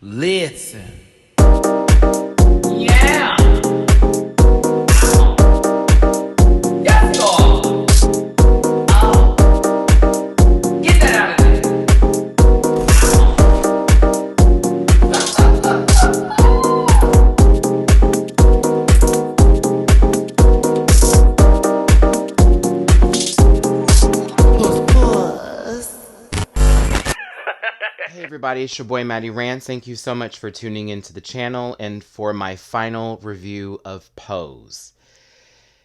Listen. Yeah. Yes, Lord. Get that out of there. Hey everybody, it's your boy Matty Rants. Thank you so much for tuning into the channel and for my final review of Pose.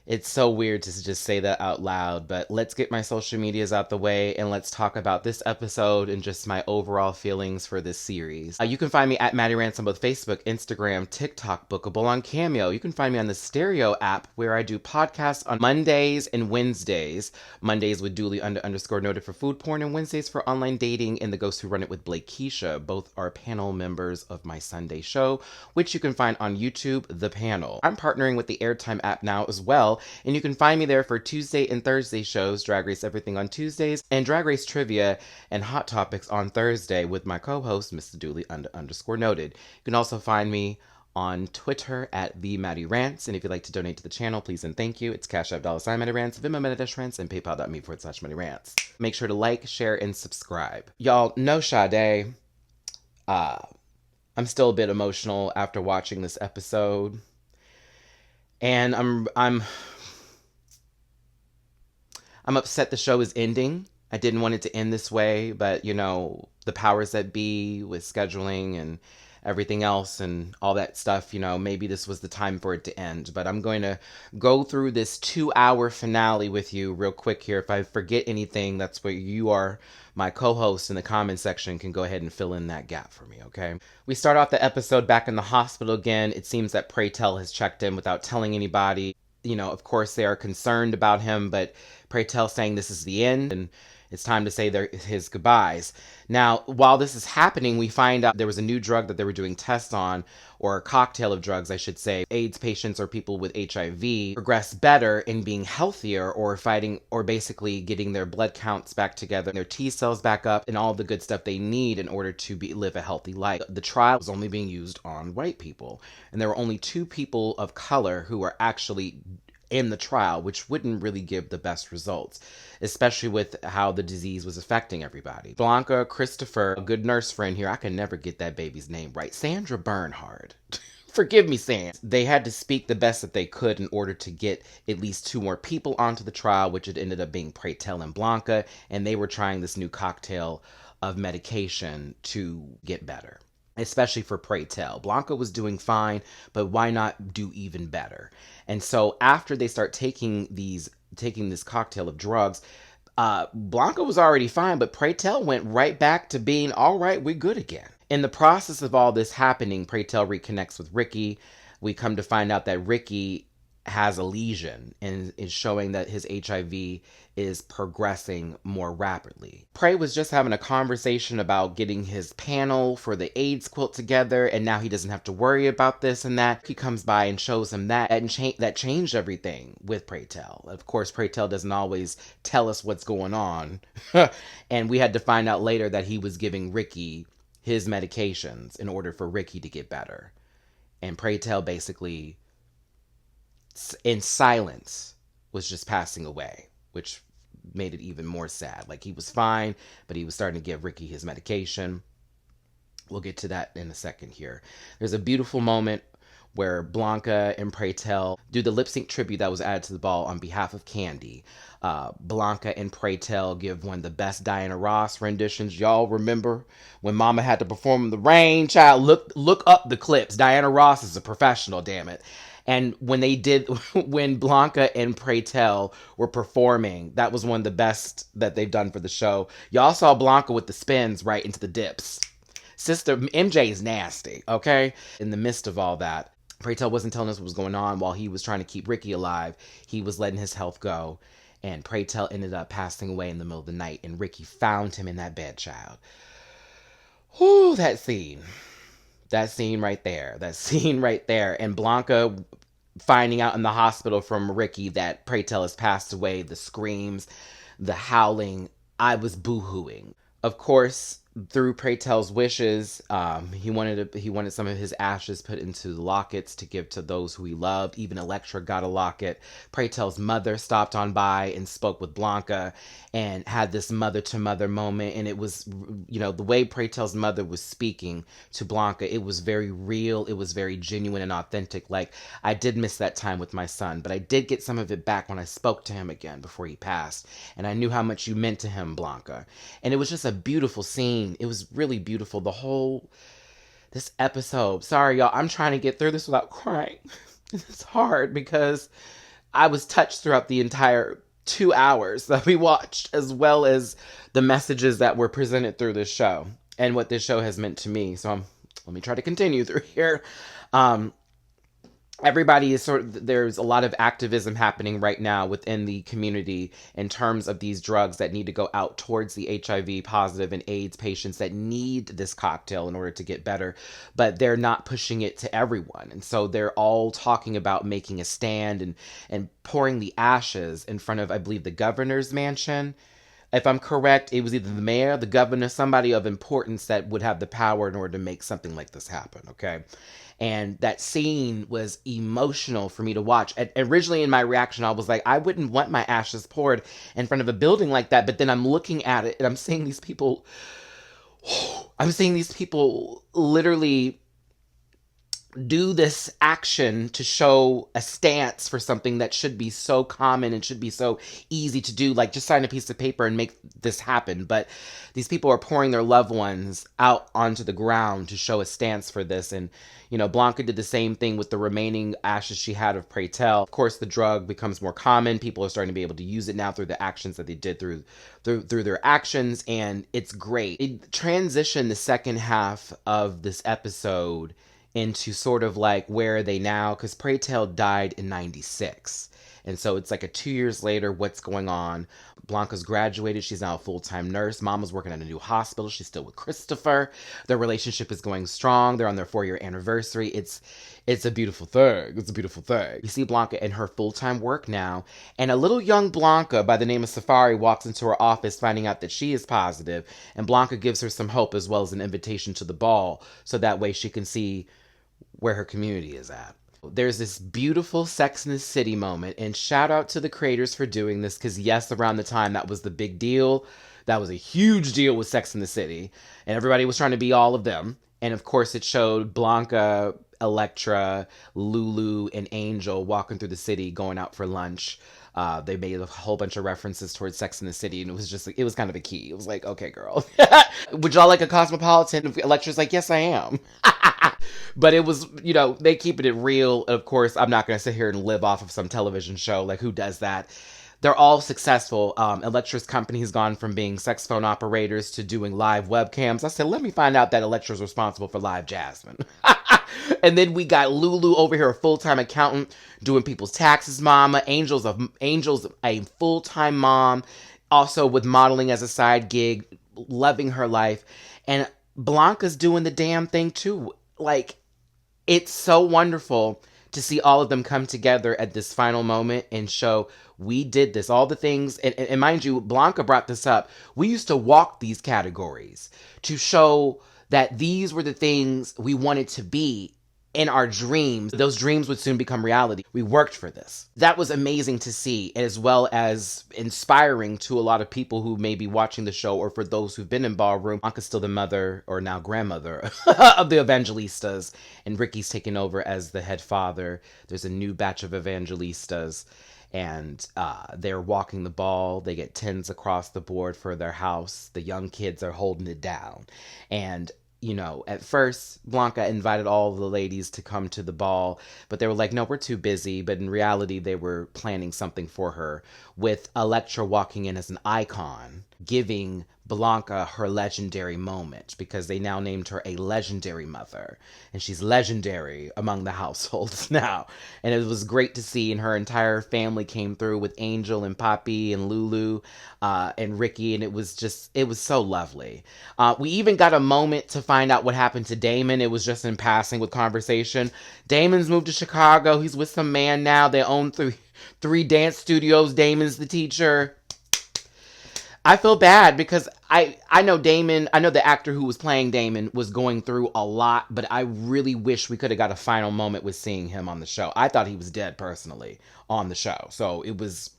It's so weird to just say that out loud, but let's get my social medias out the way and let's talk about this episode and just my overall feelings for this series. You can find me at Matty Rants on both Facebook, Instagram, TikTok, Bookable on Cameo. You can find me on the Stereo app where I do podcasts on Mondays and Wednesdays. Mondays with Dooley underscore noted for food porn and Wednesdays for online dating and the Ghosts Who Run It with Blake Keisha. Both are panel members of my Sunday show, which you can find on YouTube, The Panel. I'm partnering with the Airtime app now as well, and you can find me there for Tuesday and Thursday shows, Drag Race Everything on Tuesdays, and Drag Race Trivia and Hot Topics on Thursday with my co-host, Mr. Dooley underscore noted. You can also find me on Twitter at the Matty Rants, and if you'd like to donate to the channel, please and thank you. It's Cash App $, Matty Rants, Venmo Rants, and PayPal.me/Matty Rants. Make sure to like, share, and subscribe. Y'all know Sade. I'm still a bit emotional after watching this episode, and I'm upset the show is ending. I didn't want it to end this way, but you know, the powers that be with scheduling and everything else and all that stuff, you know, maybe this was the time for it to end. But I'm going to go through this 2-hour finale with you real quick here. If I forget anything, that's where you are, my co-host in the comment section, can go ahead and fill in that gap for me, okay? We start off the episode back in the hospital again. It seems that Pray Tell has checked in without telling anybody. You know, of course, they are concerned about him, but Pray Tell saying this is the end and it's time to say his goodbyes. Now, while this is happening, we find out there was a new drug that they were doing tests on, or a cocktail of drugs, I should say. AIDS patients or people with HIV progress better in being healthier or fighting or basically getting their blood counts back together, their T cells back up, and all the good stuff they need in order to live a healthy life. The trial was only being used on white people, and there were only 2 people of color who were actually in the trial, which wouldn't really give the best results, especially with how the disease was affecting everybody. Blanca Christopher, a good nurse friend here, I can never get that baby's name right. Sandra Bernhard. Forgive me, Sand. They had to speak the best that they could in order to get at least 2 more people onto the trial, which it ended up being Pray Tell and Blanca, and they were trying this new cocktail of medication to get better. Especially for Pray Tell. Blanca was doing fine, but why not do even better? And so after they start taking this cocktail of drugs, Blanca was already fine, but Pray Tell went right back to being, all right, we're good again. In the process of all this happening, Pray Tell reconnects with Ricky. We come to find out that Ricky has a lesion and is showing that his HIV is progressing more rapidly. Pray was just having a conversation about getting his panel for the AIDS quilt together, and now he doesn't have to worry about this and that. He comes by and shows him that, and that changed everything with Pray Tell. Of course, Pray Tell doesn't always tell us what's going on, and we had to find out later that he was giving Ricky his medications in order for Ricky to get better. And Pray Tell basically in silence was just passing away, which made it even more sad. Like, he was fine, but he was starting to give Ricky his medication. We'll get to that in a second here. There's a beautiful moment where Blanca and Pray Tell do the lip sync tribute that was added to the ball on behalf of Candy. Blanca and Pray Tell give one of the best Diana Ross renditions. Y'all remember when Mama had to perform The Rain? Child, look up the clips. Diana Ross is a professional, damn it. And when Blanca and Pray Tell were performing, that was one of the best that they've done for the show. Y'all saw Blanca with the spins right into the dips. Sister MJ is nasty, okay? In the midst of all that, Pray Tell wasn't telling us what was going on while he was trying to keep Ricky alive. He was letting his health go, and Pray Tell ended up passing away in the middle of the night, and Ricky found him in that bed, child. Whew, that scene. That scene right there. And Blanca finding out in the hospital from Ricky that Pray Tell has passed away, the screams, the howling. I was boo-hooing. Of course, through Pray Tell's wishes, he wanted some of his ashes put into the lockets to give to those who he loved. Even Elektra got a locket. Pray Tell's mother stopped on by and spoke with Blanca and had this mother to mother moment. And it was, the way Pray Tell's mother was speaking to Blanca, it was very real. It was very genuine and authentic. Like, I did miss that time with my son, but I did get some of it back when I spoke to him again before he passed. And I knew how much you meant to him, Blanca. And it was just a beautiful scene. It was really beautiful. This episode. Sorry, y'all. I'm trying to get through this without crying. It's hard because I was touched throughout the entire 2 hours that we watched, as well as the messages that were presented through this show and what this show has meant to me. So let me try to continue through here. Everybody is there's a lot of activism happening right now within the community in terms of these drugs that need to go out towards the HIV positive and AIDS patients that need this cocktail in order to get better, but they're not pushing it to everyone. And so they're all talking about making a stand and pouring the ashes in front of, I believe, the governor's mansion. If I'm correct, it was either the mayor, the governor, somebody of importance that would have the power in order to make something like this happen, okay? And that scene was emotional for me to watch. And originally in my reaction, I was like, I wouldn't want my ashes poured in front of a building like that. But then I'm looking at it and I'm seeing these people literally do this action to show a stance for something that should be so common and should be so easy to do, like just sign a piece of paper and make this happen. But these people are pouring their loved ones out onto the ground to show a stance for this. And Blanca did the same thing with the remaining ashes she had of Pray Tell. Of course, the drug becomes more common. People are starting to be able to use it now through the actions that they did through their actions, and it's great. It transitioned the second half of this episode into sort of like, where are they now? Because Pray Tell died in 96. And so it's like 2 years later, what's going on? Blanca's graduated. She's now a full-time nurse. Mama's working at a new hospital. She's still with Christopher. Their relationship is going strong. They're on their 4-year anniversary. It's a beautiful thing. It's a beautiful thing. You see Blanca in her full-time work now. And a little young Blanca by the name of Safari walks into her office finding out that she is positive. And Blanca gives her some hope as well as an invitation to the ball. So that way she can see where her community is at. There's this beautiful Sex and the City moment, and shout out to the creators for doing this, because yes, around the time that was the big deal. That was a huge deal with Sex and the City, and everybody was trying to be all of them. And of course, it showed Blanca, Elektra, Lulu, and Angel walking through the city, going out for lunch. They made a whole bunch of references towards Sex and the City, and it was just like, it was kind of a key. It was like, okay, girl, would y'all like a cosmopolitan? Elektra's like, yes, I am. But it was, they keeping it real. Of course, I'm not going to sit here and live off of some television show. Like, who does that? They're all successful. Elektra's company has gone from being sex phone operators to doing live webcams. I said, let me find out that Elektra's responsible for Live Jasmine. And then we got Lulu over here, a full-time accountant, doing people's taxes, mama. Angel's a full-time mom, also with modeling as a side gig, loving her life. And Blanca's doing the damn thing too. Like, it's so wonderful to see all of them come together at this final moment and show, we did this, all the things. And mind you, Blanca brought this up. We used to walk these categories to show that these were the things we wanted to be in our dreams. Those dreams would soon become reality. We worked for this. That was amazing to see, as well as inspiring to a lot of people who may be watching the show, or for those who've been in ballroom. Blanca's still the mother, or now grandmother, of the Evangelistas, and Ricky's taking over as the head father. There's a new batch of Evangelistas, and they're walking the ball. They get 10s across the board for their house. The young kids are holding it down. And at first, Blanca invited all the ladies to come to the ball, but they were like, no, we're too busy. But in reality, they were planning something for her, with Elektra walking in as an icon, giving Blanca her legendary moment, because they now named her a legendary mother, and she's legendary among the households now. And it was great to see, and her entire family came through with Angel and Poppy and Lulu and Ricky, and it was so lovely. We even got a moment to find out what happened to Damon. It was just in passing with conversation. Damon's moved to Chicago. He's with some man now. They own three dance studios. Damon's the teacher. I feel bad because I know Damon, I know the actor who was playing Damon was going through a lot, but I really wish we could have got a final moment with seeing him on the show. I thought he was dead personally on the show. So it was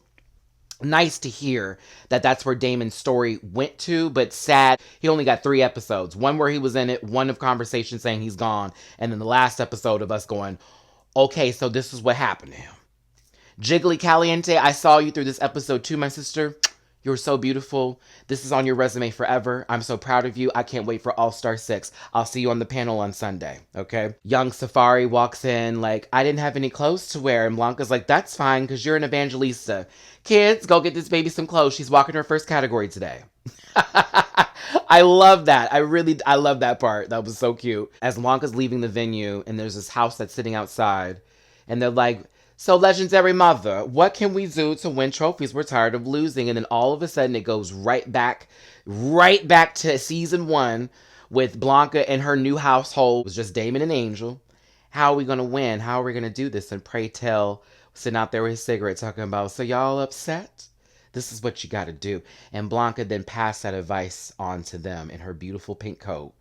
nice to hear that that's where Damon's story went to, but sad he only got 3 episodes. One where he was in it, one of conversation saying he's gone, and then the last episode of us going, okay, so this is what happened to him. Jiggly Caliente, I saw you through this episode too, my sister. You're so beautiful. This is on your resume forever. I'm so proud of you. I can't wait for All Star 6. I'll see you on the panel on Sunday, okay? Young Safari walks in like, I didn't have any clothes to wear. And Blanca's like, that's fine because you're an evangelista. Kids, go get this baby some clothes. She's walking her first category today. I love that. I love that part. That was so cute. As Blanca's leaving the venue and there's this house that's sitting outside and they're like, so legendary mother, what can we do to win trophies? We're tired of losing. And then all of a sudden it goes right back to season 1 with Blanca and her new household. It was just Damon and Angel. How are we going to win? How are we going to do this? And Pray Tell sitting out there with his cigarette talking about, so y'all upset? This is what you got to do. And Blanca then passed that advice on to them in her beautiful pink coat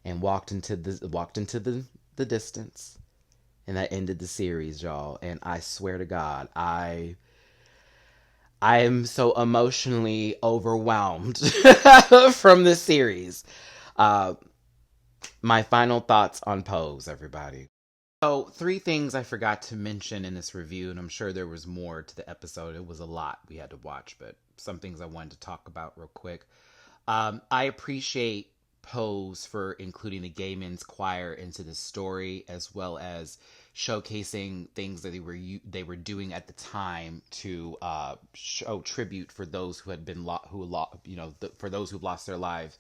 and walked into the distance. And that ended the series, y'all. And I swear to God, I am so emotionally overwhelmed from this series. My final thoughts on Pose, everybody. So, 3 things I forgot to mention in this review, and I'm sure there was more to the episode. It was a lot we had to watch, but some things I wanted to talk about real quick. I appreciate Pose for including the gay men's choir into the story, as well as showcasing things that they were doing at the time to show tribute for those who had been for those who lost their lives.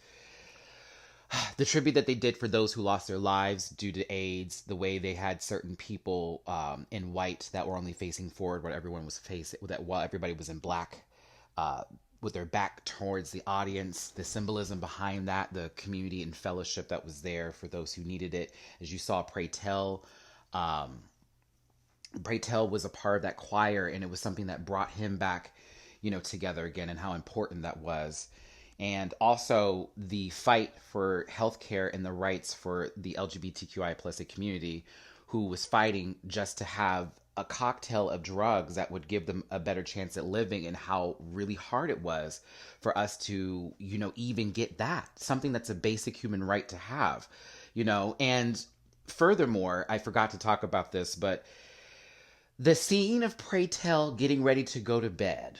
The tribute that they did for those who lost their lives due to AIDS, the way they had certain people in white that were only facing forward while everyone was while everybody was in black, with their back towards the audience, the symbolism behind that, the community and fellowship that was there for those who needed it. As you saw, Pray Tell was a part of that choir, and it was something that brought him back, together again, and how important that was. And also the fight for healthcare and the rights for the LGBTQI plus community, who was fighting just to have a cocktail of drugs that would give them a better chance at living, and how really hard it was for us to, even get that. Something that's a basic human right to have, And furthermore, I forgot to talk about this, but the scene of Pray Tell getting ready to go to bed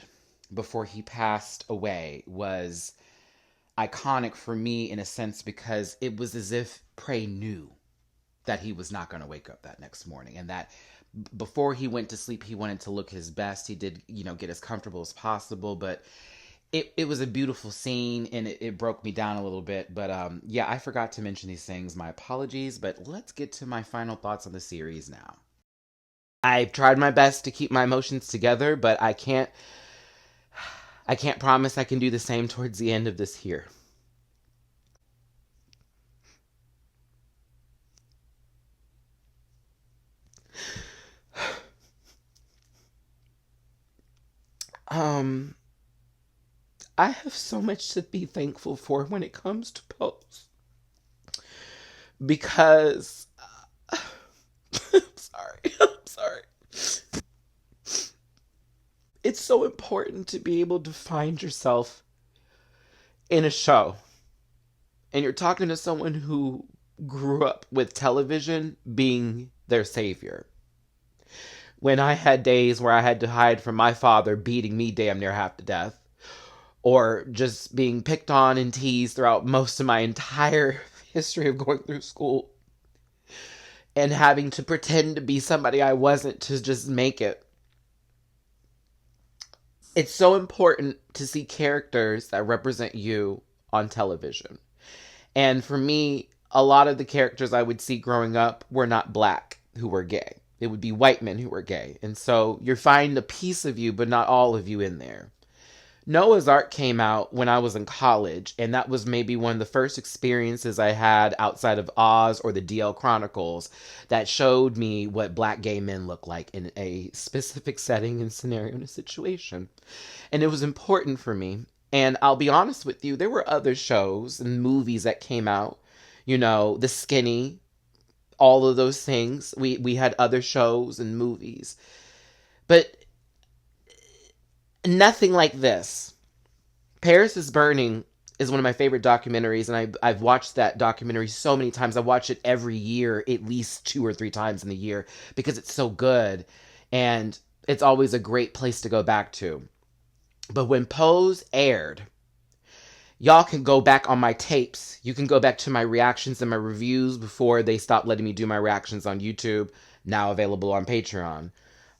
before he passed away was iconic for me in a sense, because it was as if Pray knew that he was not going to wake up that next morning, and that before he went to sleep, he wanted to look his best. He did, get as comfortable as possible, but it was a beautiful scene, and it broke me down a little bit. But yeah, I forgot to mention these things. My apologies, but let's get to my final thoughts on the series now. I've tried my best to keep my emotions together, but I can't promise I can do the same towards the end of this here. I have so much to be thankful for when it comes to Pose. Because I'm sorry. It's so important to be able to find yourself in a show. And you're talking to someone who grew up with television being their savior. When I had days where I had to hide from my father beating me damn near half to death, or just being picked on and teased throughout most of my entire history of going through school, and having to pretend to be somebody I wasn't to just make it. It's so important to see characters that represent you on television. And for me, a lot of the characters I would see growing up were not black who were gay. It would be white men who were gay. And so you're finding a piece of you, but not all of you in there. Noah's Ark came out when I was in college, and that was maybe one of the first experiences I had outside of Oz or the DL Chronicles that showed me what black gay men look like in a specific setting and scenario and a situation. And it was important for me. And I'll be honest with you, there were other shows and movies that came out. You know, The Skinny, all of those things. We had other shows and movies. But nothing like this. Paris is Burning is one of my favorite documentaries, and I've watched that documentary so many times. I watch it every year, at least 2 or 3 times in the year, because it's so good, and it's always a great place to go back to. But when Pose aired, y'all can go back on my tapes. You can go back to my reactions and my reviews before they stopped letting me do my reactions on YouTube, now available on Patreon.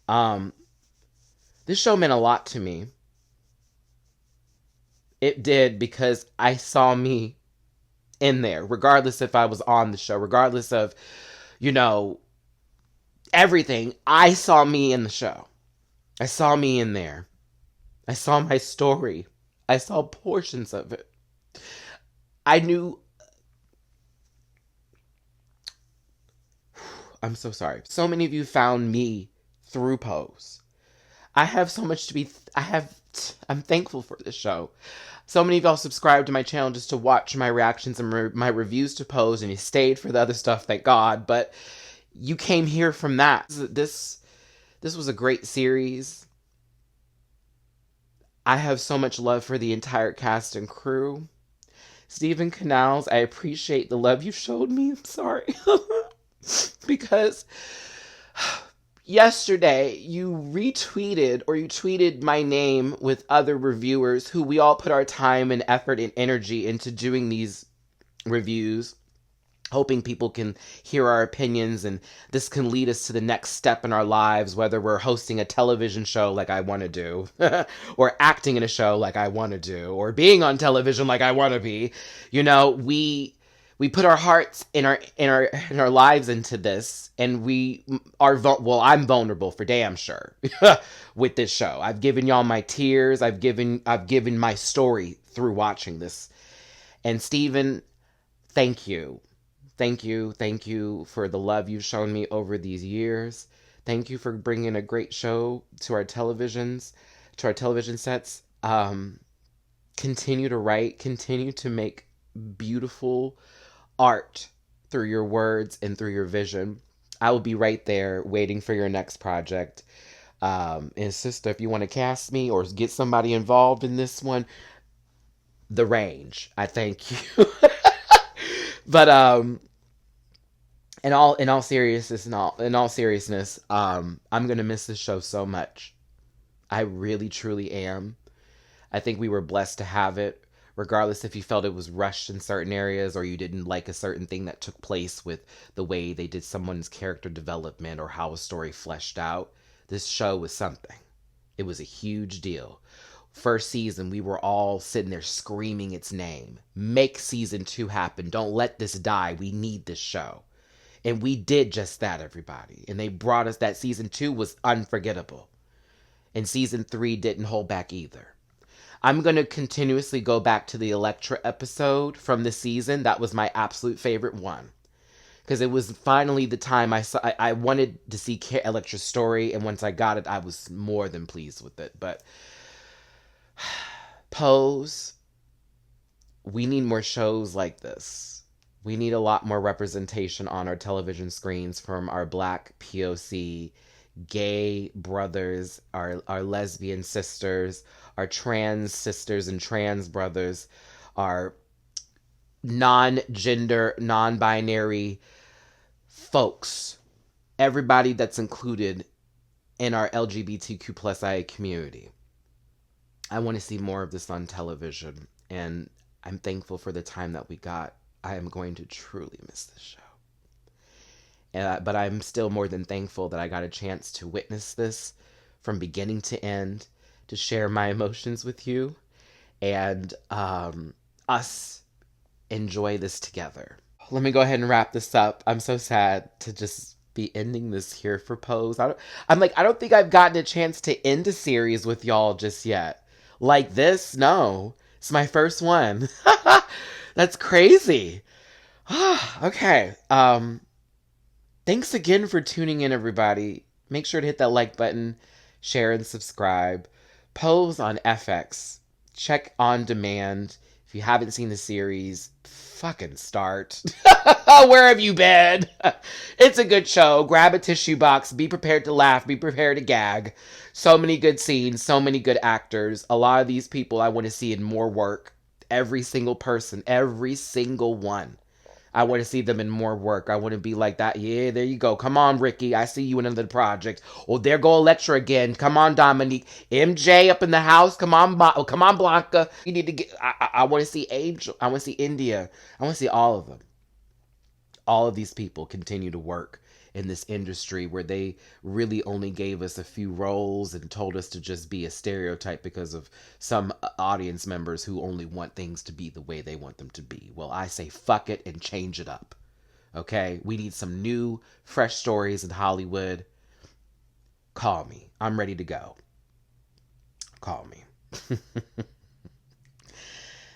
Um, this show meant a lot to me. It did, because I saw me in there, regardless if I was on the show, regardless of, you know, everything. I saw me in the show. I saw me in there. I saw my story. I saw portions of it. I knew. I'm so sorry. So many of you found me through Pose. I have so much to be. I'm thankful for this show. So many of y'all subscribed to my channel just to watch my reactions and my reviews to Pose, and you stayed for the other stuff, thank God. But you came here from that. This was a great series. I have so much love for the entire cast and crew. Stephen Canals, I appreciate the love you showed me. I'm sorry. Because yesterday you retweeted, or you tweeted my name with other reviewers who we all put our time and effort and energy into doing these reviews, hoping people can hear our opinions, and this can lead us to the next step in our lives, whether we're hosting a television show like I want to do, or acting in a show like I want to do, or being on television like I want to be. You know, we put our hearts in our lives into this, and we are I'm vulnerable for damn sure with this show. I've given y'all my tears. I've given my story through watching this. And Steven, thank you. Thank you for the love you've shown me over these years. Thank you for bringing a great show to our television sets. Continue to write, continue to make beautiful art through your words and through your vision. I will be right there waiting for your next project. And sister, if you want to cast me or get somebody involved in this one, the range. I thank you. But in all seriousness, I'm gonna miss this show so much. I really truly am. I think we were blessed to have it, regardless if you felt it was rushed in certain areas, or you didn't like a certain thing that took place with the way they did someone's character development or how a story fleshed out. This show was something. It was a huge deal. First season, we were all sitting there screaming its name. Make season 2 happen. Don't let this die. We need this show. And we did just that, everybody. And they brought us that. Season 2 was unforgettable. And season 3 didn't hold back either. I'm going to continuously go back to the Elektra episode from the season. That was my absolute favorite one. Because it was finally the time I wanted to see Elektra's story. And once I got it, I was more than pleased with it. But Pose, we need more shows like this. We need a lot more representation on our television screens from our Black POC gay brothers, our lesbian sisters, our trans sisters and trans brothers, our non-gender, non-binary folks, everybody that's included in our LGBTQ plus IA community. I want to see more of this on television, and I'm thankful for the time that we got. I am going to truly miss this show. But I'm still more than thankful that I got a chance to witness this from beginning to end, to share my emotions with you, and us enjoy this together. Let me go ahead and wrap this up. I'm so sad to just be ending this here for Pose. I don't think I've gotten a chance to end a series with y'all just yet. Like this? No. It's my first one. That's crazy. Okay. Thanks again for tuning in, everybody. Make sure to hit that like button, share, and subscribe. Pose on FX. check On Demand. If you haven't seen the series, fucking start. Where have you been? It's a good show. Grab a tissue box. Be prepared to laugh. Be prepared to gag. So many good scenes. So many good actors. A lot of these people I want to see in more work. Every single person. Every single one. I want to see them in more work. I want to be like that. Yeah, there you go. Come on, Ricky. I see you in another project. Oh, there go Electra again. Come on, Dominique. MJ up in the house. Come on, come on, Blanca. You need to get. I want to see Angel. I want to see India. I want to see all of them. All of these people continue to work in this industry where they really only gave us a few roles and told us to just be a stereotype because of some audience members who only want things to be the way they want them to be. Well, I say fuck it and change it up. Okay? We need some new, fresh stories in Hollywood. Call me. I'm ready to go. Call me.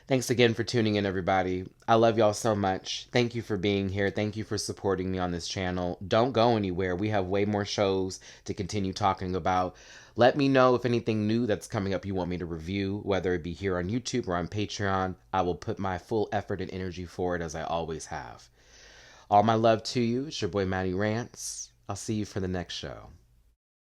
Thanks again for tuning in, everybody. I love y'all so much. Thank you for being here. Thank you for supporting me on this channel. Don't go anywhere. We have way more shows to continue talking about. Let me know if anything new that's coming up you want me to review, whether it be here on YouTube or on Patreon. I will put my full effort and energy for it as I always have. All my love to you. It's your boy Matty Rants. I'll see you for the next show.